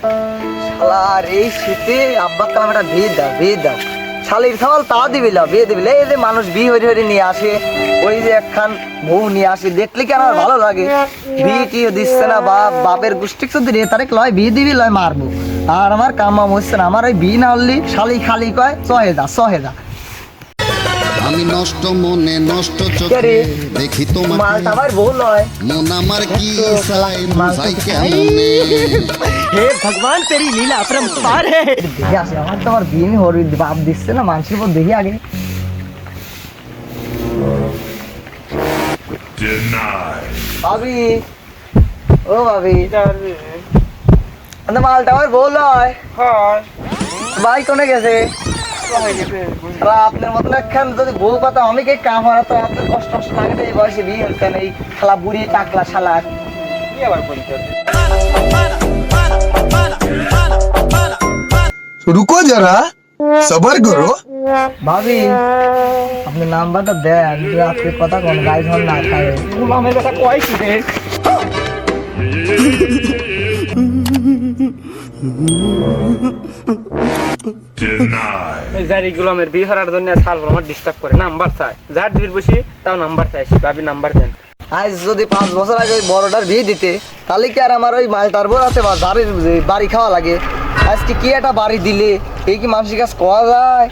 শালার এই শীতে আব্বা কালামটা বিয়ে দাও শালির খাওয়াল তা দিবিলা বিয়ে দিবিলা। এই যে মানুষ বিয়ে হয়ে নিয়ে আসে, ওই যে একখান বউ নিয়ে আসে, দেখলে কি আমার ভালো লাগে? বিয়ে টিয়ে দিচ্ছে না, বাপের গোষ্ঠী যদি রে তারিখ লয় বিয়ে দিবি লয় মারবো। আর আমার কাম্মা হচ্ছে না, আমার ওই বিয়ে না হলি শালি খালি কয় সহেদা। আমি নষ্ট মনে নষ্ট চোখে দেখি তোমার মালটা আবার বউ লয় মন আমার কি চাই বুঝাই কেমনে। हे भगवान तेरी लीला अपरंपार है। দেখে আসে, আমার তো আমার বিয়ে হরি বাপ দিচ্ছে না, মানুষের উপর দেখি আগে। ভাবি, ও ভাবি, মালটা আমার বউ লয়। ভাই কোনে গেছে? আপনার মতন একখান যদি বউ পাতা আমি কে কাম হারা তো আপনার কষ্ট লাগে না। এই বয়সে বিয়ে হচ্ছে না, এই শালা বুড়ি টাকলা শালা কি আবার পরিচয়। रुको जरा सबर करो। ভাবি আপনি নাম্বারটা দেন, আপনি কথা কোন গাইজ হন না খায় गुलामेर बेटा কয় কি রে? জারি গুলামের বিয়ে হওয়ার জন্য সাল আমার ডিস্টার্ব করে, নাম্বার চাই, যার দিবির বসি তাও নাম্বার চাই। ভাবি নাম্বার দেন। আজ যদি 5 বছর আগে ওই বড়টার বিয়ে দিতে, তাহলে কি আর আমার ওই মালটার বোর আছে বা ঝাড়ির বাড়ি খাওয়া লাগে? আজকে কি একটা বাড়ি দিলে এই কি মানুষের কাছে কোয়া যায়?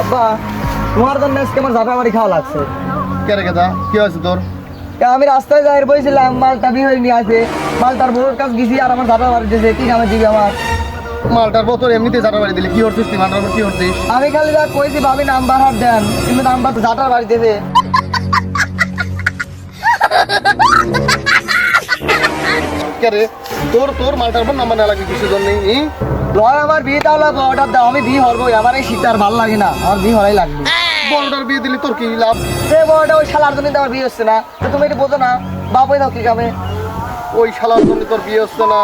আব্বা তোমার জন্য আজকে আমার ঝাঁটা বাড়ি খাওয়া লাগছে। क्या रे कहता কি হয়েছে তোর? আমি রাস্তায় যাই বইছিলাম, মালটা বিয়ে হয়ে নিয়ে আসে, মালটার বউর কাছে গেছি আর আমার ঝাঁটা বাড়ি দিয়েছে। কি নামে দিবি আমার? মালটার বোতল এমনিতে জাটা বাড়ি দিলি, কি করছিস তুই? মালটার উপর কি করছিস? আমি খালি যা কইছি ভাবি নাম্বার হাত দেন, কিন্তু নাম্বার তো ঝাঁটার বাড়ি দিয়েছে। কে রে তোর মালটার উপর নাম্বার না লাগে কিছু জন্য লয় আমার বিয়ে তাহলে অর্ডার দাও, আমি বিয়ে হরবো। আমার এই শীত আর ভালো লাগে না, আমার বিয়ে হরাই লাগবে। বড়টার বিয়ে দিলি তোর কি লাভ? সে বড়টা ওই শালার জন্য আমার বিয়ে হচ্ছে না, তো তুমি এটা বোঝো না? বাপই দাও কি খাবে? ওই শালার জন্য তোর বিয়ে হচ্ছে না,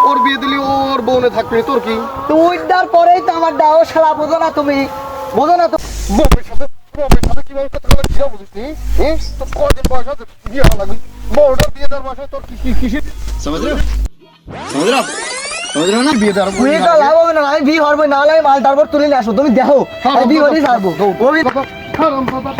ওর বিয়ে দিলি ওর বউনে থাকবি, তোর কি? তুই দেওয়ার পরেই তো আমার দাও, শালা বোঝো না তুমি? বোঝো না তো? বউয়ের সাথে কিভাবে কথা বলে কি বুঝিস নি? তো কদিন বয়স আছে বিয়ে হওয়া লাগবে, বড়টার বিয়ে দেওয়ার বয়সে তোর কি কিসে समझ रहे हो ना? বিয়ে দেওয়ার তুই তো লাভ হবে না, আমি বিয়ে হরবো না, হলে মালটার পর তুলে নিয়ে আসো। তুমি দেখো আমি বিয়ে হরেই ছাড়বো। হারাম বাবা